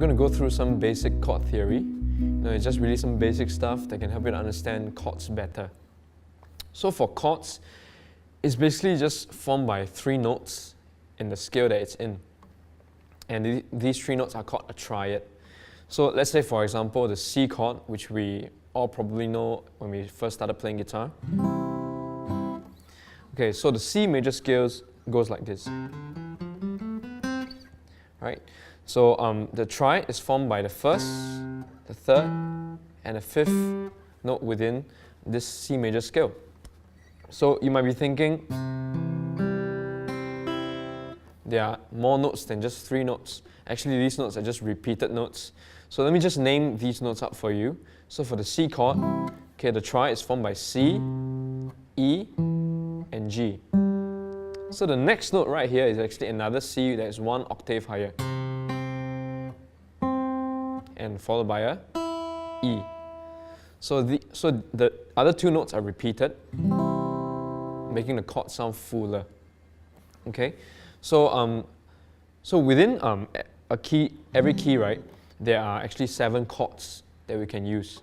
going to go through some basic chord theory. It's just really some basic stuff that can help you to understand chords better. So for chords, it's basically just formed by 3 notes in the scale that it's in. And these 3 notes are called a triad. So let's say, for example, the C chord, which we all probably know when we first started playing guitar. Okay, so the C major scale goes like this. Right? So the triad is formed by the 1st, the 3rd, and the 5th note within this C major scale. So you might be thinking, there are more notes than just 3 notes. Actually, these notes are just repeated notes. So let me just name these notes up for you. So for the C chord, okay, the triad is formed by C, E, and G. So the next note right here is actually another C that is 1 octave higher, and followed by a E. So the other 2 notes are repeated, making the chord sound fuller. Okay, so within every key, right, there are actually 7 chords that we can use,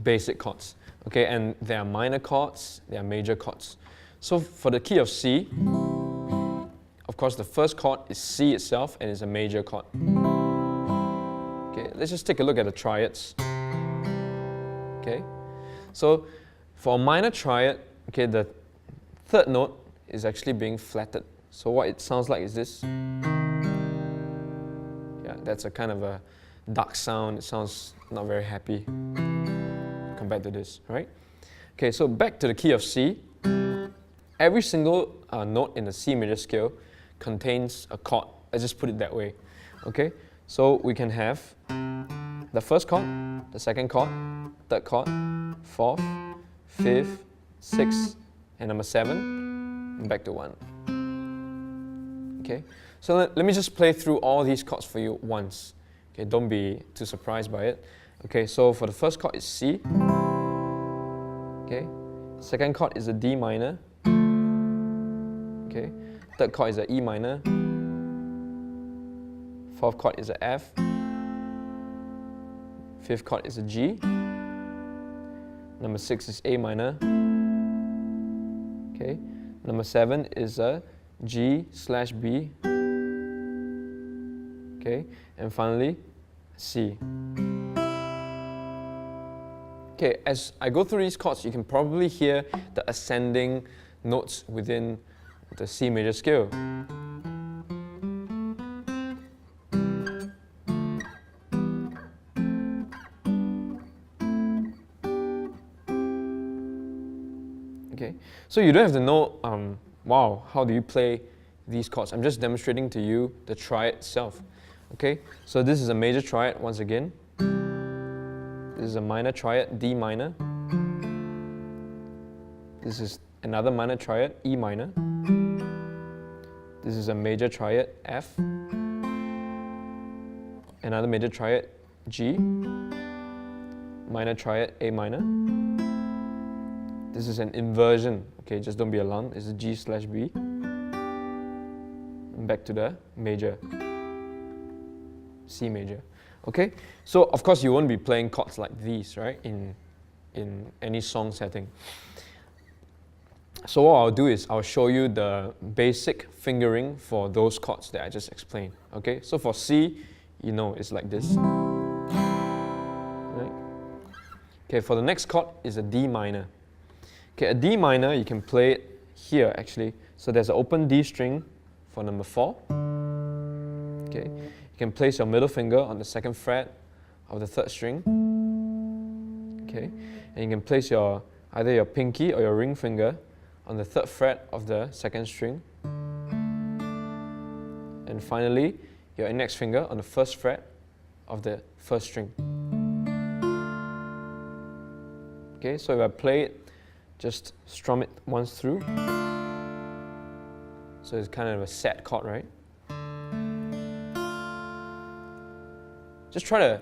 basic chords. Okay, and there are minor chords, there are major chords. So for the key of C, of course the first chord is C itself and it's a major chord. Okay, let's just take a look at the triads. Okay, so for a minor triad, okay, the 3rd note is actually being flatted. So what it sounds like is this. Yeah, that's a kind of a dark sound. It sounds not very happy compared to this, right? Okay, so back to the key of C. Every single note in the C major scale contains a chord. Let's just put it that way. Okay, so we can have the first chord, the second chord, 3rd chord, 4th, 5th, 6th, and number 7, and back to 1. Okay, so let me just play through all these chords for you once. Okay, don't be too surprised by it. Okay, so for the first chord is C. Okay, second chord is a D minor. Okay, 3rd chord is a E minor. 4th chord is a F. 5th chord is a G. Number 6 is A minor. Okay, number 7 is a G/B. Okay, and finally C. Okay, as I go through these chords, you can probably hear the ascending notes within the C major scale. Okay, so you don't have to know, wow, how do you play these chords? I'm just demonstrating to you the triad itself. Okay, so this is a major triad once again. This is a minor triad, D minor. This is another minor triad, E minor. This is a major triad, F. Another major triad, G. Minor triad, A minor. This is an inversion. Okay, just don't be alarmed. It's a G/B. And back to the major, C major. Okay, so of course you won't be playing chords like these, right, in any song setting. So what I'll do is I'll show you the basic fingering for those chords that I just explained. Okay, so for C, you know it's like this. Right? Okay, for the next chord is a D minor. Okay, a D minor, you can play it here actually. So there's an open D string for number 4. Okay, you can place your middle finger on the 2nd fret of the 3rd string. Okay, and you can place either your pinky or your ring finger on the 3rd fret of the 2nd string. And finally, your index finger on the 1st fret of the 1st string. Okay, so if I play it, just strum it once through. So it's kind of a sad chord, right? Just try to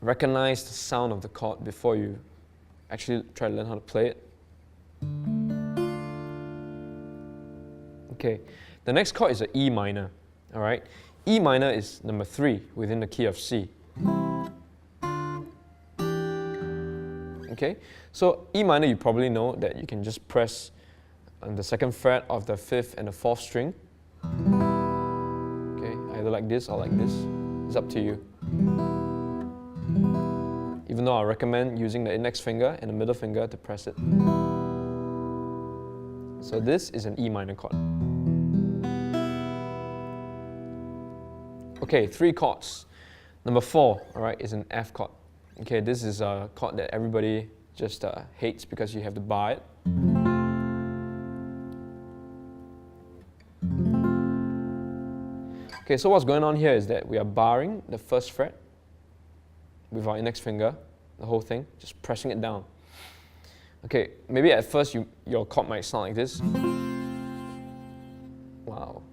recognize the sound of the chord before you actually try to learn how to play it. Okay, the next chord is an E minor. All right, E minor is number 3 within the key of C. Okay, so E minor, you probably know that you can just press on the 2nd fret of the 5th and the 4th string. Okay, either like this or like this. It's up to you. Even though I recommend using the index finger and the middle finger to press it. So this is an E minor chord. Okay, 3 chords. Number 4, all right, is an F chord. Okay, this is a chord that everybody just hates because you have to bar it. Okay, so what's going on here is that we are barring the 1st fret with our index finger, the whole thing, just pressing it down. Okay, maybe at first your chord might sound like this. Wow.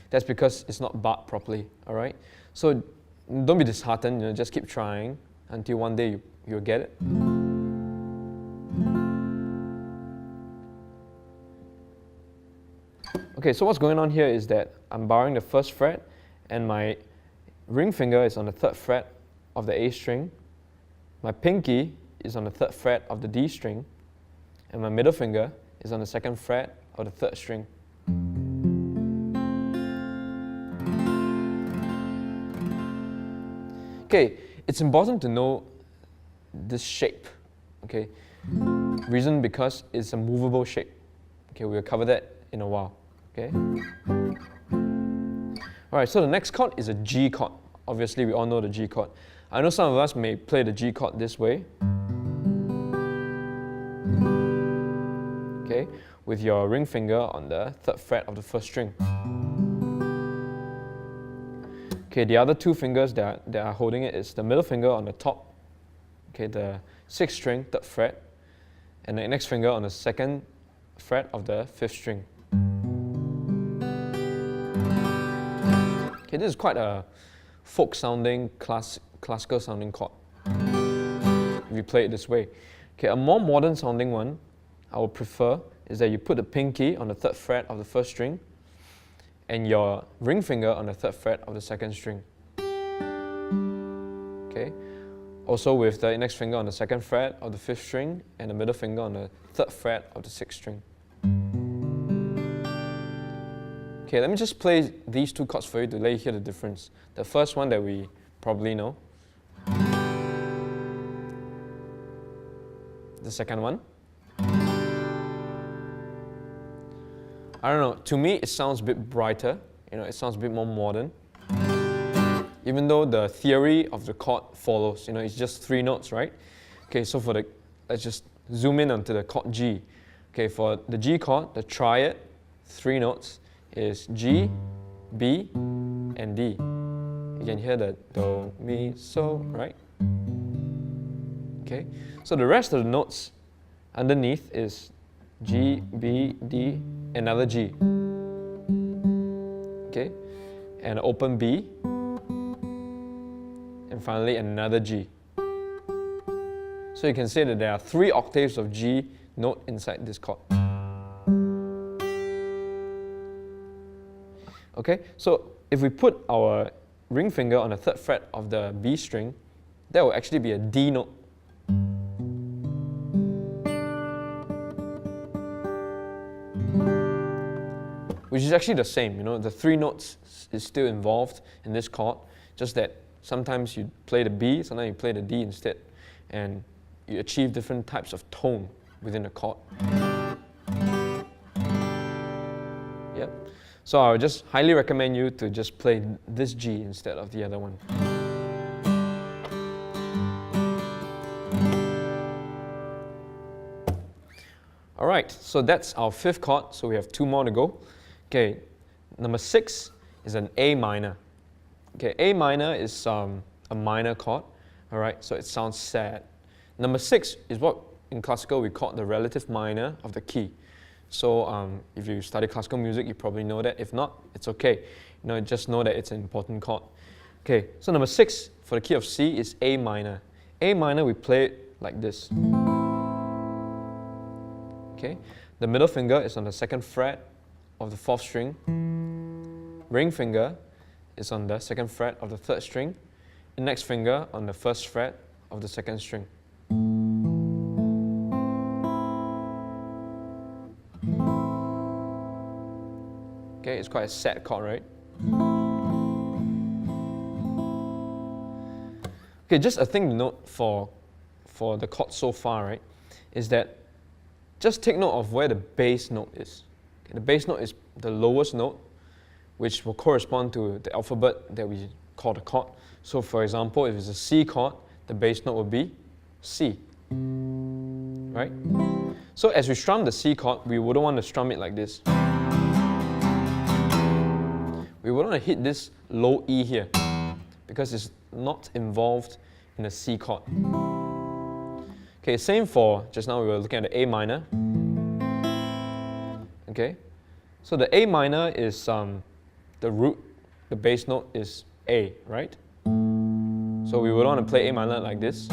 That's because it's not barred properly, all right? So don't be disheartened, just keep trying until one day you'll get it. Okay, so what's going on here is that I'm barring the 1st fret and my ring finger is on the 3rd fret of the A string. My pinky is on the 3rd fret of the D string, and my middle finger is on the 2nd fret of the 3rd string. Okay, it's important to know this shape, okay? Reason because it's a movable shape. Okay, we'll cover that in a while, okay? Alright, so the next chord is a G chord. Obviously, we all know the G chord. I know some of us may play the G chord this way. Okay, with your ring finger on the 3rd fret of the 1st string. Okay, the other 2 fingers that are holding it is the middle finger on the top, okay, the 6th string, 3rd fret, and the index finger on the 2nd fret of the 5th string. Okay, this is quite a folk-sounding, classical sounding chord, if you play it this way. Okay, a more modern sounding one I would prefer is that you put the pinky on the 3rd fret of the 1st string and your ring finger on the 3rd fret of the 2nd string. Okay. Also with the index finger on the 2nd fret of the 5th string and the middle finger on the 3rd fret of the 6th string. Okay, let me just play these 2 chords for you to let you hear the difference. The first one that we probably know. The second one. I don't know, to me it sounds a bit brighter, it sounds a bit more modern. Even though the theory of the chord follows, it's just 3 notes, right? Okay, so let's just zoom in onto the chord G. Okay, for the G chord, the triad, 3 notes, is G, B, and D. You can hear the Do, Mi, So, right? Okay, so the rest of the notes underneath is G, B, D, another G. Okay, and open B, and finally another G. So you can say that there are 3 octaves of G note inside this chord. Okay, so if we put our ring finger on the 3rd fret of the B string, that will actually be a D note. Which is actually the same, the 3 notes is still involved in this chord, just that sometimes you play the B, sometimes you play the D instead, and you achieve different types of tone within the chord. Yep. So I would just highly recommend you to just play this G instead of the other one. Alright, so that's our 5th chord, so we have 2 more to go. Okay, number 6 is an A minor. Okay, A minor is a minor chord, alright, so it sounds sad. Number 6 is what in classical we call the relative minor of the key. So if you study classical music, you probably know that. If not, it's okay. Just know that it's an important chord. Okay, so number 6 for the key of C is A minor. A minor, we play it like this. Okay, the middle finger is on the 2nd fret of the 4th string. Ring finger is on the 2nd fret of the 3rd string, index finger on the 1st fret of the 2nd string. Okay, it's quite a sad chord, right? Okay, just a thing to note for the chord so far, right, is that just take note of where the bass note is. Okay, the bass note is the lowest note, which will correspond to the alphabet that we call the chord. So for example, if it's a C chord, the bass note will be C, right? So as we strum the C chord, we wouldn't want to strum it like this. We would want to hit this low E here, because it's not involved in the C chord. Okay, same for, just now we were looking at the A minor. Okay, so the A minor is the root, the bass note is A, right? So we would want to play A minor like this.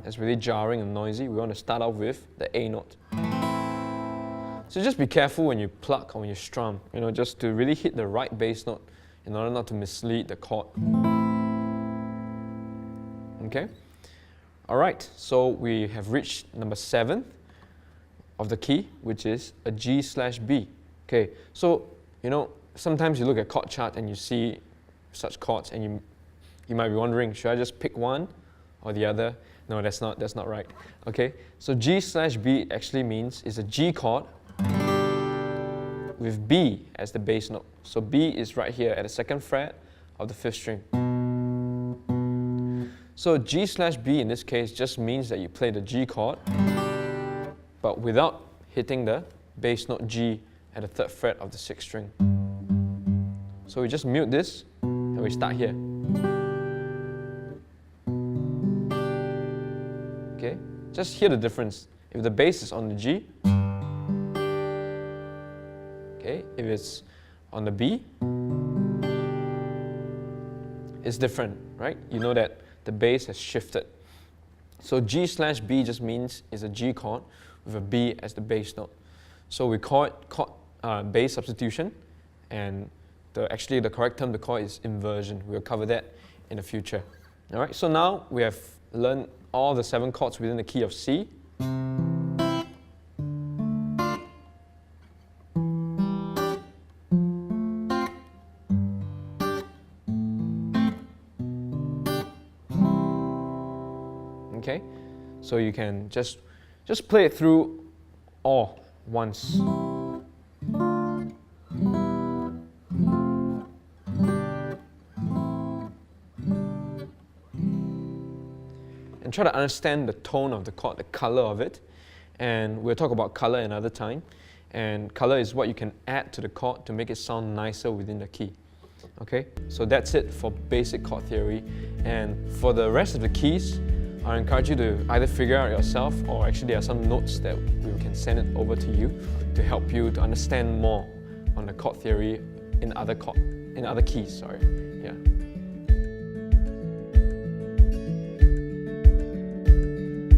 It's really jarring and noisy. We want to start off with the A note. So just be careful when you pluck or when you strum, just to really hit the right bass note in order not to mislead the chord. Okay? Alright, so we have reached number 7 of the key, which is a G/B. Okay, so sometimes you look at chord chart and you see such chords and you might be wondering, should I just pick one or the other? No, that's not right. Okay, so G/B actually means it's a G chord with B as the bass note. So B is right here at the 2nd fret of the 5th string. So G/B in this case just means that you play the G chord, but without hitting the bass note G at the 3rd fret of the 6th string. So we just mute this and we start here. Okay, just hear the difference. If the bass is on the G, okay, if it's on the B, it's different, right? You know that the bass has shifted. So G/B just means it's a G chord with a B as the bass note. So we call it bass substitution, and actually the correct term to call it is inversion. We'll cover that in the future. All right, so now we have learned all the 7 chords within the key of C. Okay, so you can just play it through all once. And try to understand the tone of the chord, the color of it. And we'll talk about color another time. And color is what you can add to the chord to make it sound nicer within the key. Okay, so that's it for basic chord theory. And for the rest of the keys, I encourage you to either figure out yourself, or actually there are some notes that we can send it over to you to help you to understand more on the chord theory in other keys.